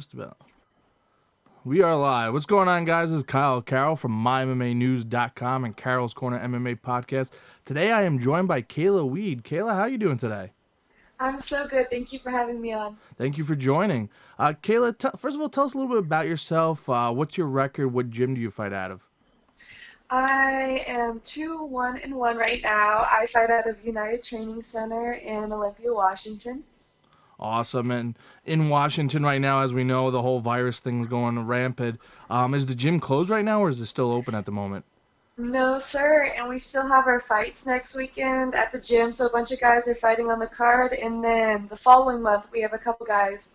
Just about. We are live. What's going on, guys? This is Kyle Carroll from MyMMAnews.com and Carroll's Corner MMA podcast. Today I am joined by Kayla Weed. Kayla, how are you doing today? I'm so good. Thank you for having me on. Thank you for joining. Kayla, first of all, tell us a little bit about yourself. What's your record? What gym do you fight out of? I am 2-1-1 right now. I fight out of United Training Center in Olympia, Washington. Awesome. And in Washington right now, as we know, the whole virus thing's going rampant. Is the gym closed right now, or is it still open at the moment? No, sir. And we still have our fights next weekend at the gym. So a bunch of guys are fighting on the card. And then the following month, we have a couple guys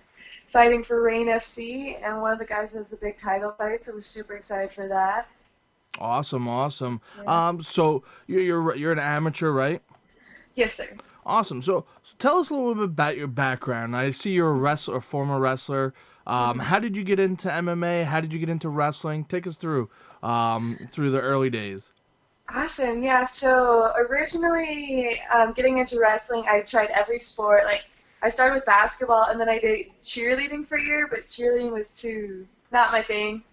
fighting for Reign FC. And one of the guys has a big title fight. So we're super excited for that. Awesome, awesome. Yeah. So you're an amateur, right? Yes, sir. Awesome. So tell us a little bit about your background. I see you're a wrestler, a former wrestler. How did you get into MMA? How did you get into wrestling? Take us through the early days. Awesome. Yeah. So originally, getting into wrestling, I tried every sport. Like, I started with basketball, and then I did cheerleading for a year, but cheerleading was too not my thing.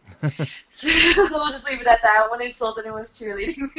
So we'll just leave it at that. One insult and it was cheerleading.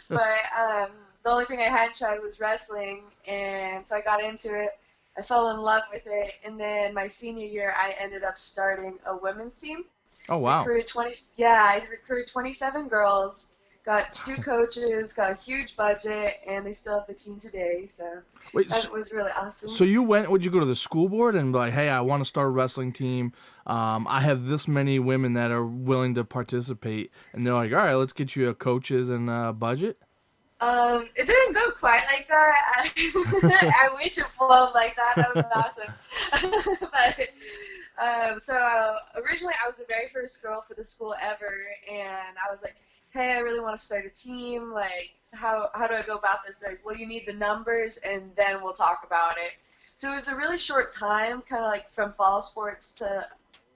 But the only thing I hadn't tried was wrestling, and so I got into it. I fell in love with it, and then my senior year, I ended up starting a women's team. Oh, wow. I recruited 27 girls, got two coaches, got a huge budget, and they still have the team today. So Wait, that was really awesome. so would you go to the school board and be like, hey, I want to start a wrestling team. I have this many women that are willing to participate. And they're like, all right, let's get you a coaches and a budget. It didn't go quite like that. I wish it flowed like that. That was awesome. But originally, I was the very first girl for the school ever, and I was like, "Hey, I really want to start a team. Like, how do I go about this?" Like, well, you need the numbers, and then we'll talk about it. So it was a really short time, kind of like from fall sports to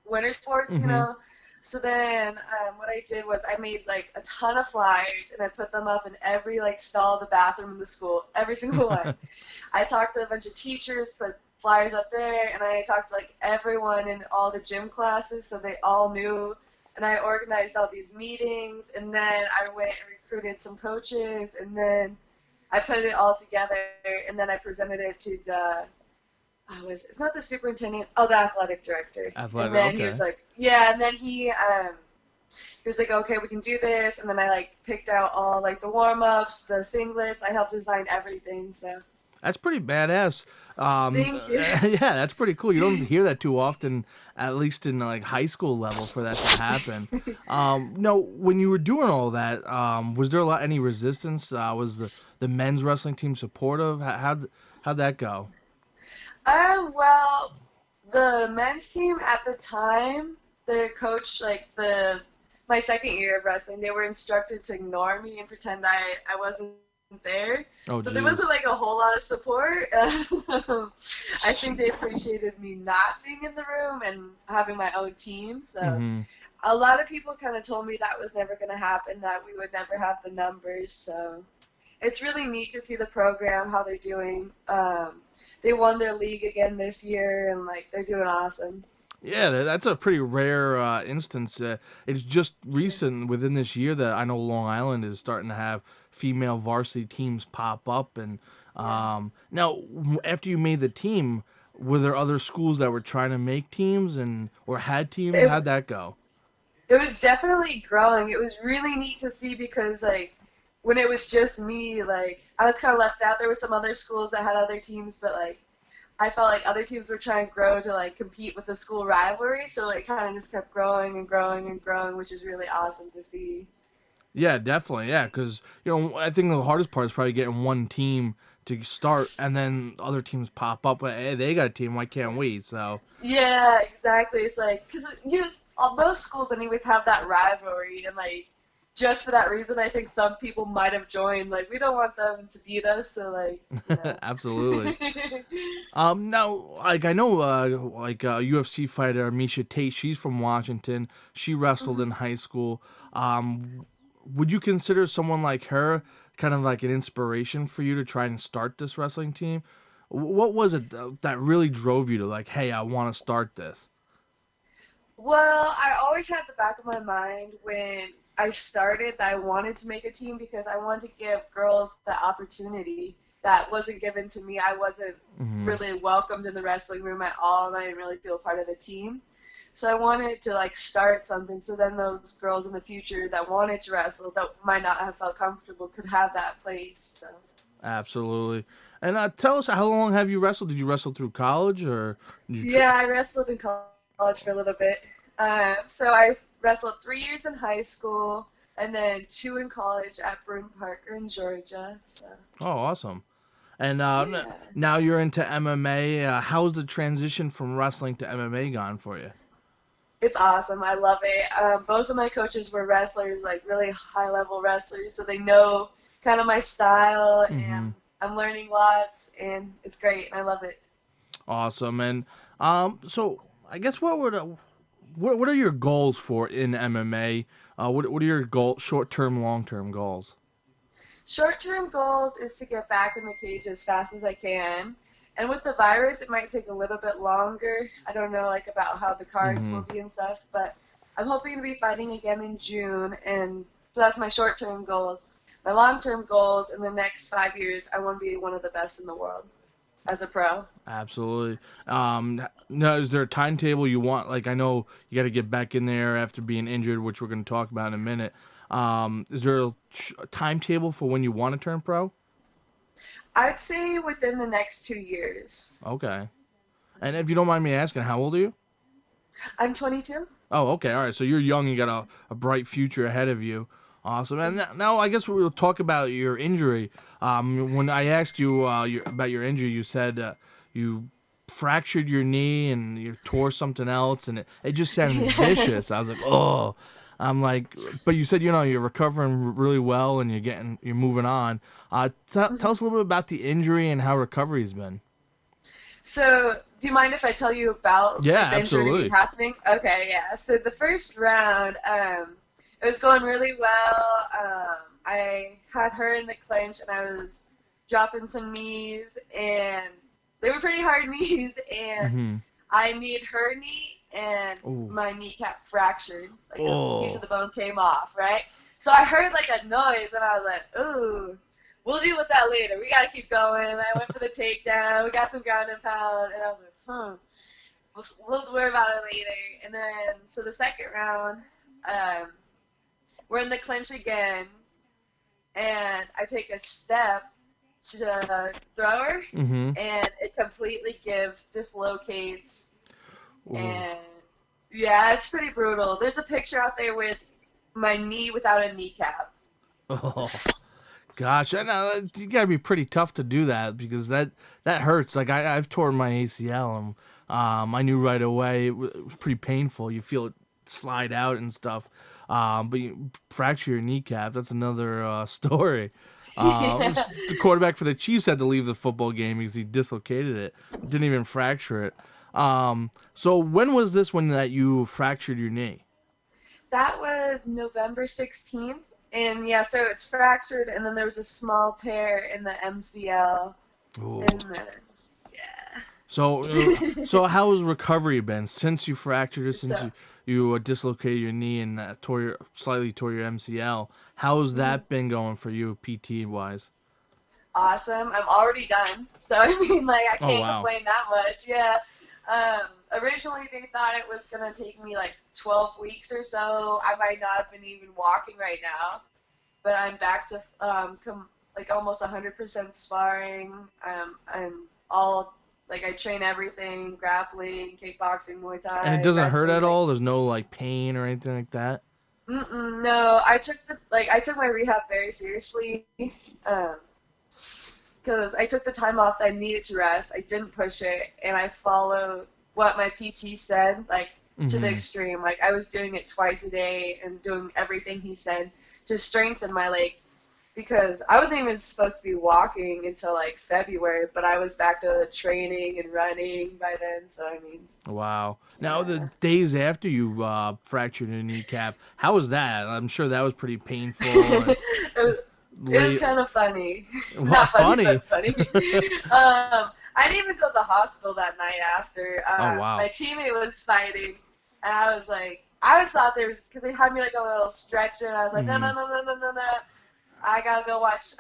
winter sports, you Mm-hmm. know. So then what I did was I made like a ton of flyers and I put them up in every like stall, the bathroom in the school, every single one. I talked to a bunch of teachers, put flyers up there, and I talked to like everyone in all the gym classes so they all knew. And I organized all these meetings, and then I went and recruited some coaches, and then I put it all together, and then I presented it to it's not the superintendent, the athletic director. And Athletic, then he okay. was like, yeah, and then he was like, okay, we can do this. And then I like picked out all like the warm-ups, the singlets. I helped design everything. So That's pretty badass. thank you. Yeah, that's pretty cool. You don't hear that too often, at least in like high school level, for that to happen. No, when you were doing all that, was there any resistance? Was the men's wrestling team supportive? How'd that go? Well, the men's team at the time, their coach, like my second year of wrestling, they were instructed to ignore me and pretend I wasn't there. Oh, So there geez. wasn't like a whole lot of support. I think they appreciated me not being in the room and having my own team. So Mm-hmm. a lot of people kind of told me that was never going to happen, that we would never have the numbers. So it's really neat to see the program, how they're doing. They won their league again this year, and like they're doing awesome. Yeah, that's a pretty rare instance. It's just recent within this year that I know Long Island is starting to have female varsity teams pop up. And Yeah. now, after you made the team, were there other schools that were trying to make teams and or had teams? It, How'd that go? it was definitely growing. It was really neat to see because like when it was just me, like I was kind of left out. There were some other schools that had other teams, but like I felt like other teams were trying to grow to like compete with the school rivalry. So like kind of just kept growing and growing and growing, which is really awesome to see. Yeah, definitely. Yeah, because I think the hardest part is probably getting one team to start, and then other teams pop up. Hey, they got a team. Why can't we? So Yeah, exactly. It's like because most schools anyways have that rivalry, and like just for that reason, I think some people might have joined. Like we don't want them to beat us, so like absolutely. Now, like I know, UFC fighter Misha Tate. She's from Washington. She wrestled in Mhm. high school. Would you consider someone like her kind of like an inspiration for you to try and start this wrestling team? What was it that really drove you to like, hey, I want to start this? Well, I always had the back of my mind when I started that I wanted to make a team because I wanted to give girls the opportunity that wasn't given to me. I wasn't Hmm. really welcomed in the wrestling room at all, and I didn't really feel part of the team. So I wanted to like start something so then those girls in the future that wanted to wrestle that might not have felt comfortable could have that place. So. Absolutely. And tell us, how long have you wrestled? Did you wrestle through college, or did you? Yeah, I wrestled in college for a little bit. So I wrestled 3 years in high school and then 2 in college at Broome Parker in Georgia. So Oh, awesome. And yeah, now you're into MMA. How's the transition from wrestling to MMA gone for you? it's awesome. I love it. Both of my coaches were wrestlers, like really high level wrestlers, so they know kind of my style, and Hmm. I'm learning lots, and it's great. And I love it. Awesome. And so I guess what are your goals for in MMA? What are your short term, long term goals? Short-term goals is to get back in the cage as fast as I can. And with the virus, it might take a little bit longer. I don't know, like, about how the cards Hmm. will be and stuff, but I'm hoping to be fighting again in June, and so that's my short-term goals. My long-term goals in the next 5 years, I want to be one of the best in the world as a pro. Absolutely. Now, is there a timetable you want? Like, I know you got to get back in there after being injured, which we're going to talk about in a minute. Is there a timetable for when you want to turn pro? I'd say within the next 2 years. Okay. And if you don't mind me asking, how old are you? I'm 22. Oh, okay. All right. So you're young. You got a bright future ahead of you. Awesome. And now I guess we'll talk about your injury. When I asked you about your injury, you said you fractured your knee and you tore something else, and it just sounded vicious. I was like, oh. I'm like, but you said you're recovering really well and you're moving on. Tell us a little bit about the injury and how recovery's been. So, do you mind if I tell you about Yeah, like the injury absolutely. happening? Okay, yeah. So the first round, it was going really well. I had her in the clinch, and I was dropping some knees, and they were pretty hard knees, and Hmm. I kneed her knee, and Oh. my kneecap fractured. Like a piece Oh. of the bone came off, right? So I heard like a noise, and I was like, ooh. We'll deal with that later. We gotta keep going. I went for the takedown. We got some ground and pound, and I was like, we'll worry about it later. And then, so the second round, um, we're in the clinch again, and I take a step to throw her, Hmm. and it completely dislocates, Oh. and yeah, it's pretty brutal. There's a picture out there with my knee without a kneecap. Oh. Gosh, I know you gotta be pretty tough to do that because that hurts. Like I've torn my ACL and I knew right away it was pretty painful. You feel it slide out and stuff. But you fracture your kneecap. That's another story. Yeah. The quarterback for the Chiefs had to leave the football game because he dislocated it. Didn't even fracture it. So when was this when that you fractured your knee? That was November 16th. And yeah, so it's fractured, and then there was a small tear in the MCL. Ooh. And then, yeah. So how has recovery been since you fractured it, since So, you dislocated your knee and slightly tore your MCL? How's mhm. that been going for you, PT wise? Awesome. I'm already done. So, I mean, like, I Oh can't wow. complain that much. Yeah. Originally, they thought it was going to take me like 12 weeks or so. I might not have been even walking right now. But I'm back to like almost 100% sparring. I'm all like I train everything: grappling, kickboxing, Muay And it Thai, doesn't hurt wrestling. at Like, all. There's no like pain or anything like that. no, I took my rehab very seriously. Um, because I took the time off that I needed to rest. I didn't push it, and I followed what my PT said, like to the Hmm. extreme. Like I was doing it twice a day and doing everything he said to strengthen my leg because I wasn't even supposed to be walking until like February, but I was back to training and running by then. So I mean, Wow. Now yeah. the days after you fractured your kneecap, how was that? I'm sure that was pretty painful and It was late. kind of funny. What Not funny, funny? but funny. I didn't even go to the hospital that night after. Oh My wow. teammate was fighting, And I was like, I always thought there was, because they had me like a little stretcher, and I was like, no, Mm-hmm. no, no, no, no, no, no. I gotta go watch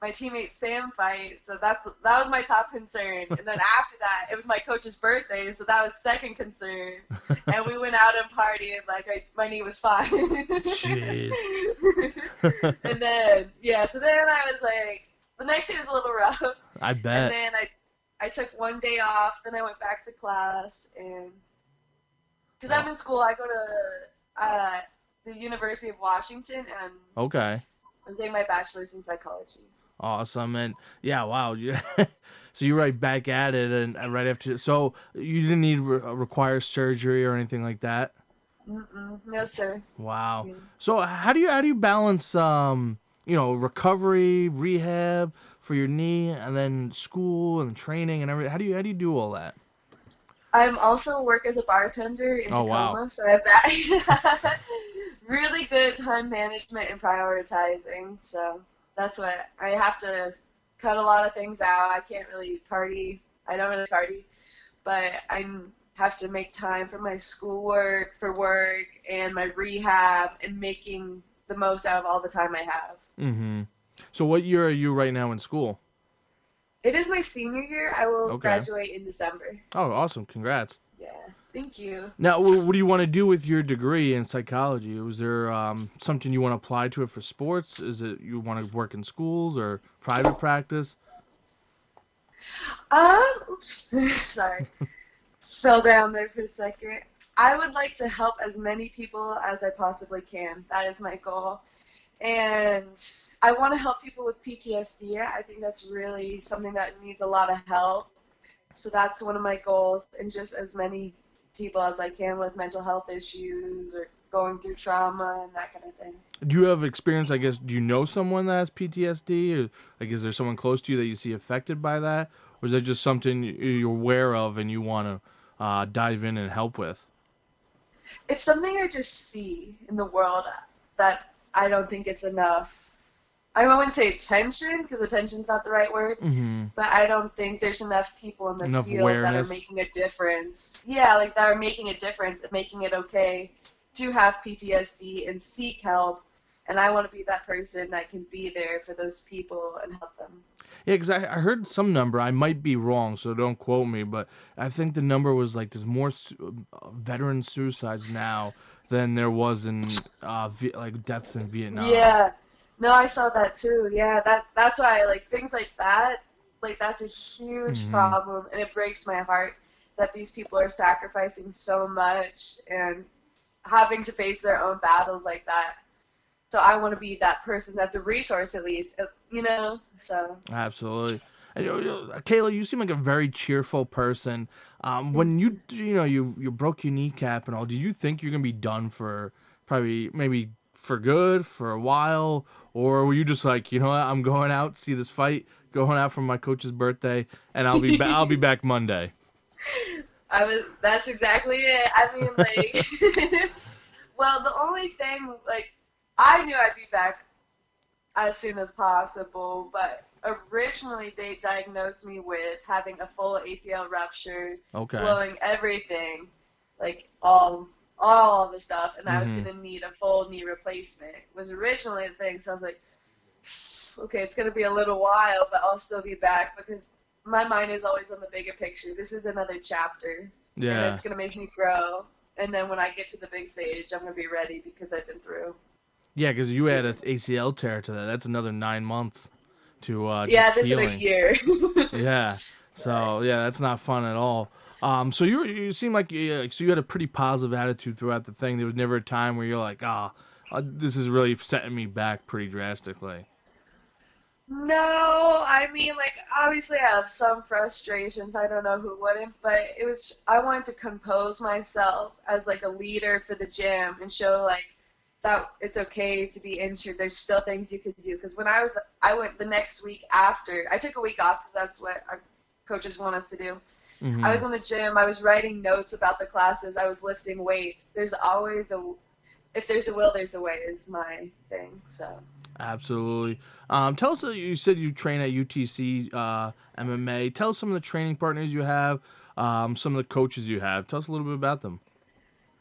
my teammate Sam fight. So that was my top concern. And then after that, it was my coach's birthday, so that was second concern. And we went out and partied, like my knee was fine. Jeez. And then so then I was like, the next day was a little rough. I And bet. then I took one day off, then I went back to class, and because I'm in school, I go to the University of Washington, and Okay. I'm getting my bachelor's in psychology. Awesome. And yeah, wow. So you're right back at it, and right after. So you didn't need require surgery or anything like that. Mm-mm. No, sir. Wow. Yeah. So how do you balance recovery, rehab for your knee, and then school and training and everything? How do you do all that? I'm also work as a bartender in Oh wow. Tacoma, so I have that really good time management and prioritizing. So that's what I have to cut a lot of things out. I can't really party. I don't really party, but I have to make time for my schoolwork, for work, and my rehab, and making the most out of all the time I have. Mm-hmm. So what year are you right now in school? It is my senior year. I will Okay. graduate in December. Oh, awesome. Congrats. Yeah, thank you. Now, what do you want to do with your degree in psychology? Was there something you want to apply to it for sports? Is it you want to work in schools or private practice? Oops, sorry, fell down there for a second. I would like to help as many people as I possibly can. That is my goal. And I want to help people with PTSD. I think that's really something that needs a lot of help. So that's one of my goals, and just as many people as I can with mental health issues or going through trauma and that kind of thing. Do you have experience, I guess, do you know someone that has PTSD? Or, like, is there someone close to you that you see affected by that? Or is that just something you're aware of and you want to dive in and help with? It's something I just see in the world that I don't think it's enough. I wouldn't say attention, because attention's not the right word, Mm-hmm. but I don't think there's enough people in the Enough field that are awareness. making a difference. Yeah, like that are making a difference and making it okay to have PTSD and seek help. And I want to be that person that can be there for those people and help them. Yeah, because I heard some number. I might be wrong, so don't quote me. But I think the number was like there's more veteran suicides now than there was in like deaths in Vietnam. Yeah. No, I saw that too. Yeah, that's why like things like that, like that's a huge Mhm. problem, and it breaks my heart that these people are sacrificing so much and having to face their own battles like that. So I want to be that person that's a resource at least, So Absolutely. And, Kayla, you seem like a very cheerful person. When you broke your kneecap and all, did you think you're gonna be done for probably maybe for good for a while, or were you just like, you know what, I'm going out see this fight, going out for my coach's birthday, and I'll be I'll be back Monday. That's exactly it. I mean, like, well, the only thing, like, I knew I'd be back as soon as possible, but originally they diagnosed me with having a full ACL rupture, Okay. blowing everything, like all the stuff, and I was Mhm. gonna need a full knee replacement. Was originally the thing, so I was like, okay, it's gonna be a little while, but I'll still be back because my mind is always on the bigger picture. This is another chapter, and Yeah. it's gonna make me grow. And then when I get to the big stage, I'm gonna be ready because I've been through. Yeah, because you had an ACL tear to that. That's another 9 months to Yeah, just this is a healing. year. Yeah. So yeah, that's not fun at all. So you seem like so you had a pretty positive attitude throughout the thing. There was never a time where you're like, this is really setting me back pretty drastically. No, I mean, like, obviously I have some frustrations. I don't know who wouldn't, but I wanted to compose myself as, like, a leader for the gym and show, like, that it's okay to be injured. There's still things you could do. Because when I went the next week after, I took a week off because that's what our coaches want us to do. Hmm. I was in the gym. I was writing notes about the classes. I was lifting weights. There's always if there's a will, there's a way is my thing, so. Absolutely. Tell us, you said you train at UTC MMA. Tell us some of the training partners you have, some of the coaches you have. Tell us a little bit about them.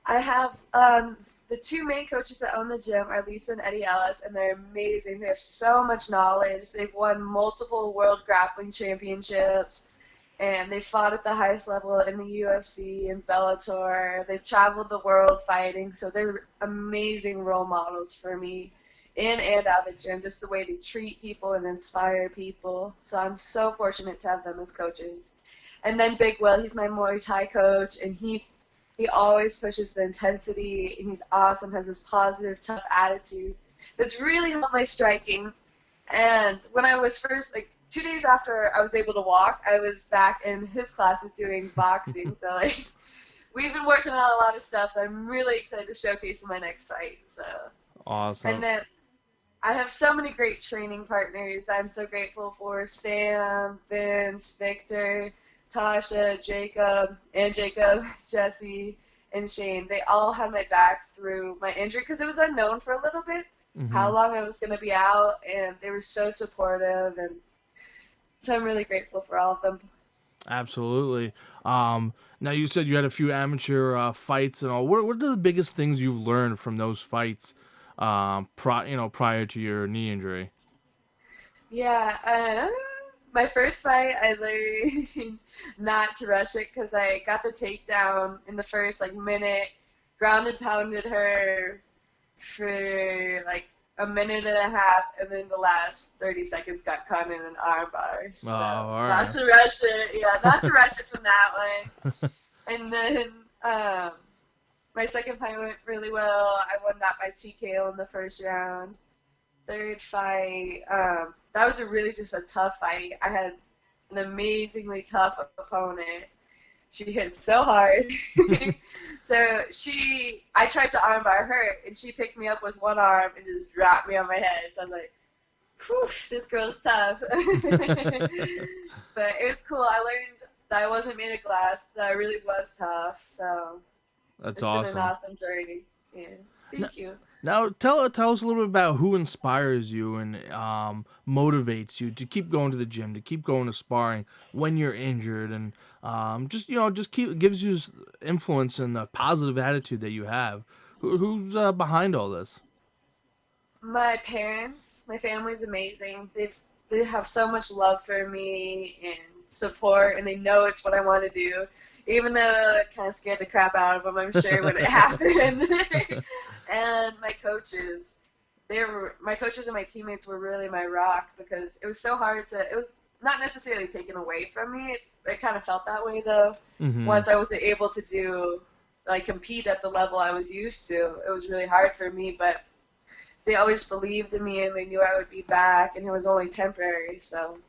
I have the two main coaches that own the gym are Lisa and Eddie Ellis, and they're amazing. They have so much knowledge. They've won multiple world grappling championships, and they fought at the highest level in the UFC and Bellator. They've traveled the world fighting, so they're amazing role models for me in and out of the gym, just the way they treat people and inspire people. So I'm so fortunate to have them as coaches. And then Big Will, he's my Muay Thai coach, and he always pushes the intensity, and he's awesome, has this positive, tough attitude that's really helped my striking. And when I was first, 2 days after I was able to walk, I was back in his classes doing boxing. So, we've been working on a lot of stuff that I'm really excited to showcase in my next fight. So Awesome. And then I have so many great training partners. I'm so grateful for Sam, Vince, Victor, Tasha, Jacob, Jesse, and Shane. They all had my back through my injury because it was unknown for a little bit how long I was going to be out, and they were so supportive, and so I'm really grateful for all of them. Absolutely. Now you said you had a few amateur fights and all. What are the biggest things you've learned from those fights prior to your knee injury? Yeah, my first fight, I learned not to rush it because I got the takedown in the first minute, grounded, pounded her for a minute and a half, and then the last 30 seconds got caught in an arm bar. So all right. Not to rush it. Yeah, not to rush it from that one. And then my second fight went really well. I won that by TKO in the first round. Third fight, that was just a tough fight. I had an amazingly tough opponent. She hit so hard. So I tried to armbar her, and she picked me up with one arm and just dropped me on my head. So I was like, whew, this girl's tough. But it was cool. I learned that I wasn't made of glass, that I really was tough. So That's It's awesome. been an awesome journey. Yeah. Thank you. Now, tell us a little bit about who inspires you and motivates you to keep going to the gym, to keep going to sparring when you're injured, and gives you influence and the positive attitude that you have. Who's behind all this? My parents, my family's amazing. They have so much love for me and support, and they know it's what I want to do. Even though it kind of scared the crap out of them, I'm sure, when it happened. And my coaches and my teammates were really my rock, because it was so hard it was not necessarily taken away from me. It kind of felt that way, though. Once I was able to compete at the level I was used to, it was really hard for me, but they always believed in me, and they knew I would be back, and it was only temporary, so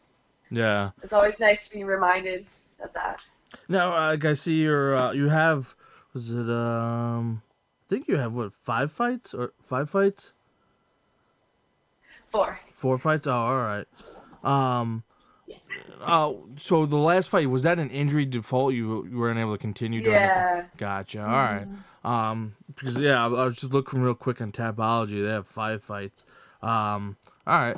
Yeah. it's always nice to be reminded of that. Now, I see you have, I think you have, what, 5 fights? Or 5 fights? 4. 4 fights? Oh, all right. So the last fight, was that an injury default? You weren't able to continue during the fight? Gotcha. All right. Because, I was just looking real quick on Tapology. They have 5 fights. All right.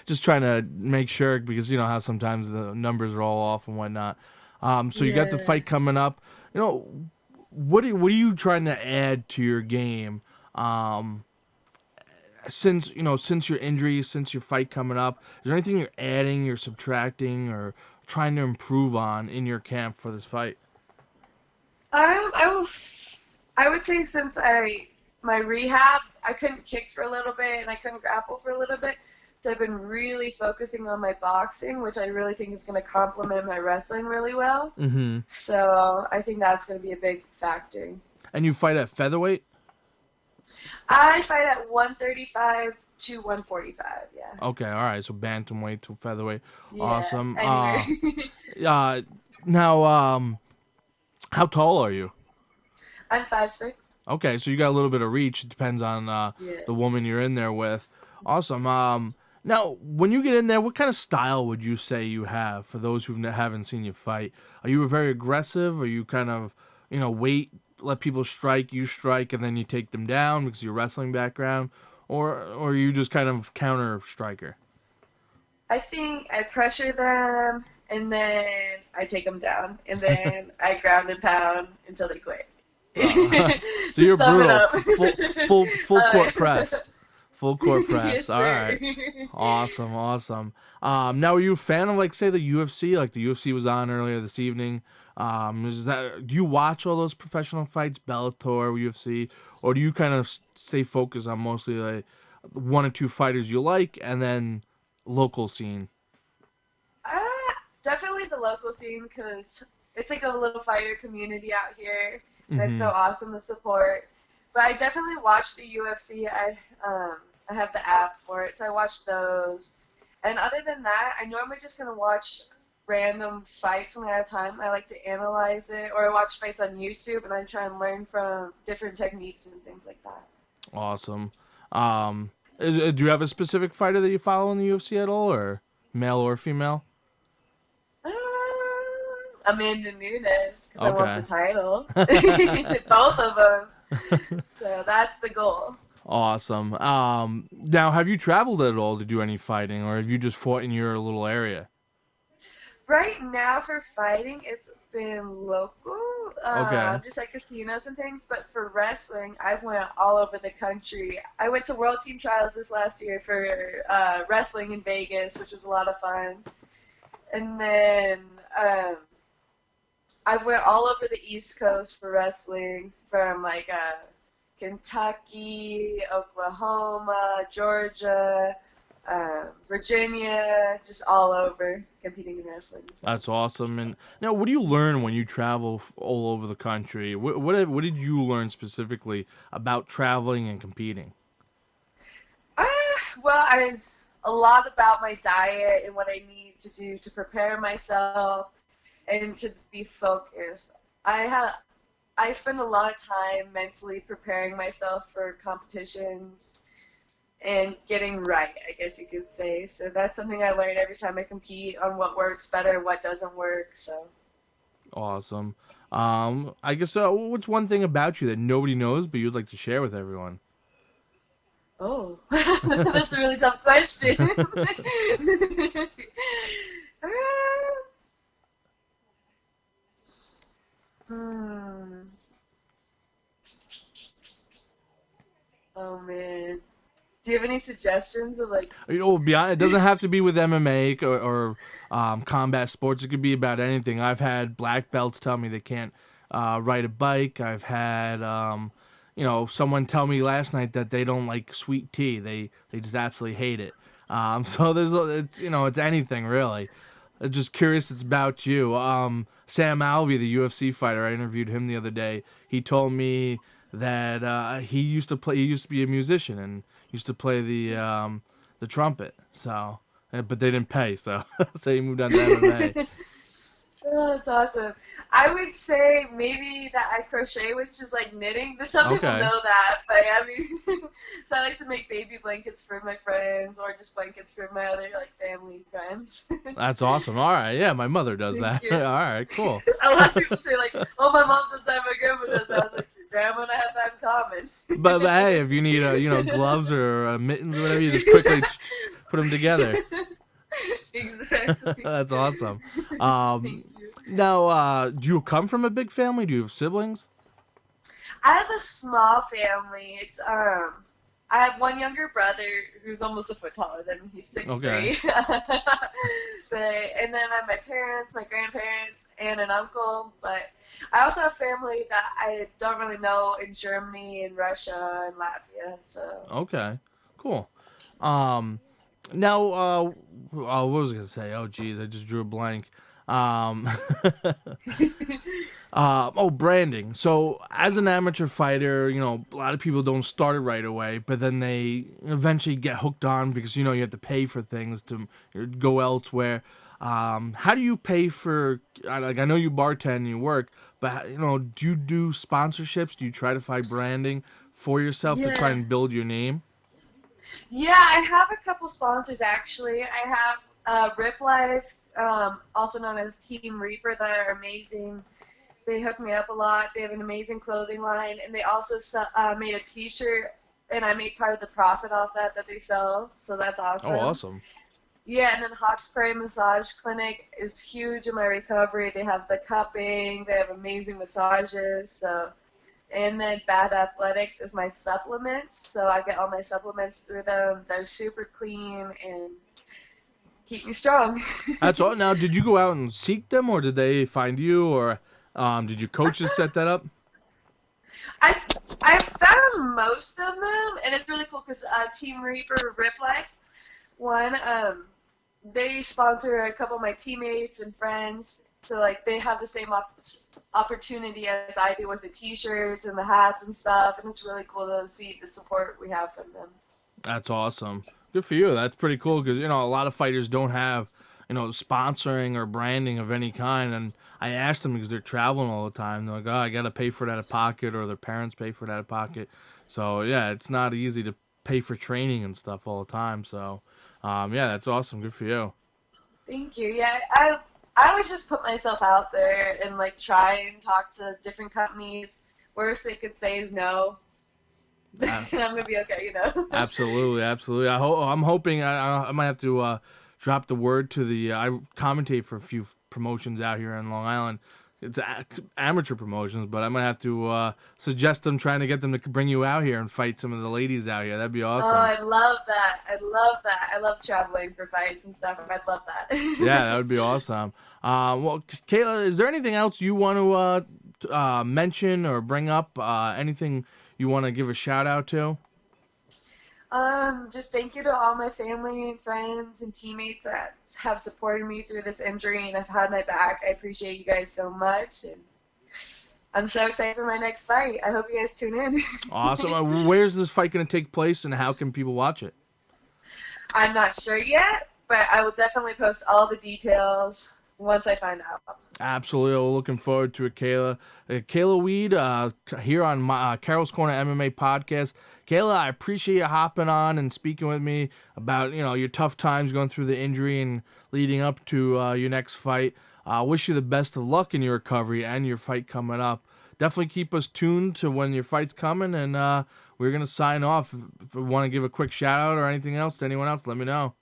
Just trying to make sure, because you know how sometimes the numbers roll off and whatnot. So you got the fight coming up. What are you trying to add to your game? Since your injury, since your fight coming up, is there anything you're adding, you're subtracting, or trying to improve on in your camp for this fight? I would say since my rehab, I couldn't kick for a little bit and I couldn't grapple for a little bit. So I've been really focusing on my boxing, which I really think is going to complement my wrestling really well. Mm-hmm. So I think that's going to be a big factor. And you fight at featherweight? I fight at 135 to 145, yeah. Okay, all right. So bantamweight to featherweight. Yeah, Awesome. anyway. Now, how tall are you? I'm 5'6". Okay, so you got a little bit of reach. It depends on the woman you're in there with. Awesome. Now, when you get in there, what kind of style would you say you have for those who haven't seen you fight? Are you very aggressive? Are you kind of, wait, let people strike, you strike, and then you take them down because of your wrestling background? Or are you just kind of counter striker? I think I pressure them, and then I take them down, and then I ground and pound until they quit. So you're brutal. Full Uh, court press. Full court press. yes, All sir. right. Awesome. Awesome. Now, are you a fan of, like, say, the UFC? Like, the UFC was on earlier this evening. Do you watch all those professional fights, Bellator, UFC, or do you kind of stay focused on mostly like one or two fighters you like, and then local scene? Uh, Definitely the local scene because it's like a little fighter community out here. That's so Mm-hmm. awesome to support. But I definitely watch the UFC. I have the app for it, so I watch those. And other than that, I normally just gonna watch random fights when I have time. I like to analyze it, or I watch fights on YouTube and I try and learn from different techniques and things like that. Awesome. Do you have a specific fighter that you follow in the UFC at all, or male or female? Um, Amanda Nunes, because I want the Okay. title. Both of them. So that's the goal. Awesome. Now, have you traveled at all to do any fighting, or have you just fought in your little area? Right now for fighting, it's been local, Okay. just like casinos and things. But for wrestling, I've went all over the country. I went to World Team Trials this last year for wrestling in Vegas, which was a lot of fun. And then um, I went all over the East Coast for wrestling, from like Kentucky, Oklahoma, Georgia, Virginia, just all over competing in wrestling. So. That's awesome. And now, what do you learn when you travel all over the country? What did you learn specifically about traveling and competing? Uh, a lot about my diet and what I need to do to prepare myself and to be focused. I spend a lot of time mentally preparing myself for competitions and getting right, I guess you could say. So that's something I learn every time I compete on what works better, what doesn't work. So, Awesome. I guess what's one thing about you that nobody knows but you'd like to share with everyone? oh, that's a really tough question. Hmm. Oh man. Do you have any suggestions of like? Beyond, it doesn't have to be with MMA or combat sports. It could be about anything. I've had black belts tell me they can't ride a bike. I've had someone tell me last night that they don't like sweet tea. They just absolutely hate it. So it's anything really. Just curious, it's about you. Sam Alvey, the UFC fighter, I interviewed him the other day. He told me that he used to play. He used to be a musician and used to play the trumpet. So, but they didn't pay. So, so he moved on to MMA. Oh, that's awesome. I would say maybe that I crochet, which is like knitting. Some people Okay, know that, but I mean, so I like to make baby blankets for my friends or just blankets for my other like family friends. that's awesome. All right, yeah, my mother does Thank that. All you. right, cool. A lot of people say like, "Oh, my mom does that, my grandma does that." I was like, "Your grandma and I have that in But common." hey, if you need gloves or mittens or whatever, you just quickly put them together. Exactly. That's awesome. Thank Um, you. Now, do you come from a big family? Do you have siblings? I have a small family. I have one younger brother who's almost a foot taller than me. He's Okay. 6'3". And then I have my parents, my grandparents, and an uncle. But I also have family that I don't really know in Germany and Russia and Latvia. So Okay. Cool. Um, Now, what was I gonna say? Oh, geez, I just drew a blank. Um, branding. So, as an amateur fighter, a lot of people don't start it right away, but then they eventually get hooked on because you have to pay for things to go elsewhere. How do you pay for? I know you bartend and you work, but do you do sponsorships? Do you try to find branding for yourself to try yeah, and build your name? yeah, I have a couple sponsors actually. I have Rip Life, also known as Team Reaper, that are amazing. They hook me up a lot. They have an amazing clothing line, and they also made a T-shirt, and I make part of the profit off that they sell. So that's Oh, awesome. awesome. Yeah, and then Hot Spray Massage Clinic is huge in my recovery. They have the cupping, they have amazing massages, so. And then Bad Athletics is my supplements, so I get all my supplements through them. They're super clean and keep me strong. That's all. Now, did you go out and seek them, or did they find you, or did your coaches set that up? I I found most of them, and it's really cool because Team Reaper Rip Life one, they sponsor a couple of my teammates and friends, so like they have the same opportunity as I do with the T-shirts and the hats and stuff, and it's really cool to see the support we have from them. That's awesome. Good for you. That's pretty cool because, a lot of fighters don't have, sponsoring or branding of any kind. And I asked them because they're traveling all the time. They're like, oh, I got to pay for it out of pocket, or their parents pay for it out of pocket. So, yeah, it's not easy to pay for training and stuff all the time. So, yeah, that's awesome. Good for you. Thank you. Yeah, I always just put myself out there and like try and talk to different companies. Worst they could say is no. And I'm gonna be okay, Absolutely, absolutely. I'm hoping I might have to drop the word to the. I commentate for a few promotions out here in Long Island. It's amateur promotions, but I might have to suggest them, trying to get them to bring you out here and fight some of the ladies out here. That'd be awesome. Oh, I love that. I love traveling for fights and stuff. I'd love that. Yeah, that would be awesome. Well, Kayla, is there anything else you want to mention or bring up? Anything you want to give a shout out to? Just thank you to all my family and friends and teammates that have supported me through this injury and have had my back. I appreciate you guys so much, and I'm so excited for my next fight. I hope you guys tune in. Awesome. Where's this fight going to take place, and how can people watch it? I'm not sure yet, but I will definitely post all the details once I find out. Absolutely. We're looking forward to it, Kayla. Kayla Weed here on my Carol's Corner MMA podcast. Kayla, I appreciate you hopping on and speaking with me about your tough times going through the injury and leading up to your next fight. Wish you the best of luck in your recovery and your fight coming up. Definitely keep us tuned to when your fight's coming, and we're going to sign off. If you want to give a quick shout out or anything else to anyone else, let me know.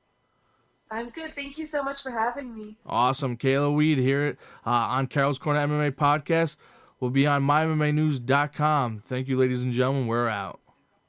I'm good. Thank you so much for having me. Awesome. Kayla Weed here on Carol's Corner MMA podcast. We'll be on mymmanews.com. Thank you, ladies and gentlemen. We're out.